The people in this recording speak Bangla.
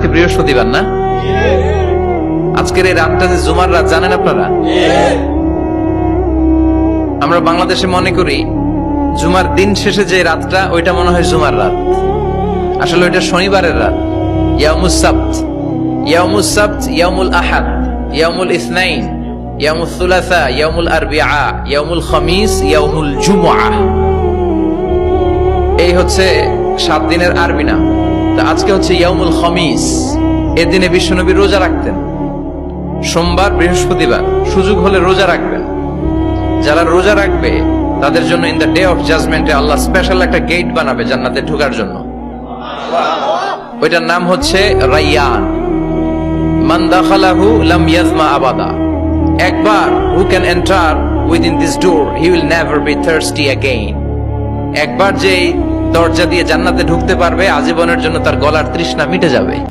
আজকে বৃহস্পতিবার না? আজকের এই রাতটা যে জুমার রাত জানেন আপনারা? আমরা বাংলাদেশে মনে করি জুমার দিন শেষে যে রাতটা ওইটা মনে হয় জুমার রাত, আসলে ওইটা শনিবারের রাত। ইয়াউমুস সাবত, ইয়াউমুস সাবত, ইয়াউমুল আহাদ, ইয়াউমুল ইসনাইন, ইয়াউমুল সুলাসা, ইয়াউমুল আরবিআ, ইয়াউমুল খামিস, ইয়াউমুল জুমআ। এই হচ্ছে 7 দিনের আরবি নাম। তা আজকে হচ্ছে ইয়াউমুল খামিস। এর দিনে বিশ্বনবী রোজা রাখতেন, সোমবার বৃহস্পতিবার সুযোগ হলে রোজা রাখবেন। যারা রোজা রাখবে তাদের জন্য ইন দ্য ডে অফ জাজমেন্টে আল্লাহ স্পেশাল একটা গেট বানাবে জান্নাতে ঢোকার জন্য। ওইটার নাম হচ্ছে রাইয়ান। মান দাখালাহু লাম ইয়াজমা আবাদা। একবার who can enter within this door he will never be thirsty again. একবার যে দরজা দিয়ে জান্নাতে ঢুকতে পারবে আজীবনের জন্য তার গলার তৃষ্ণা মিটে যাবে।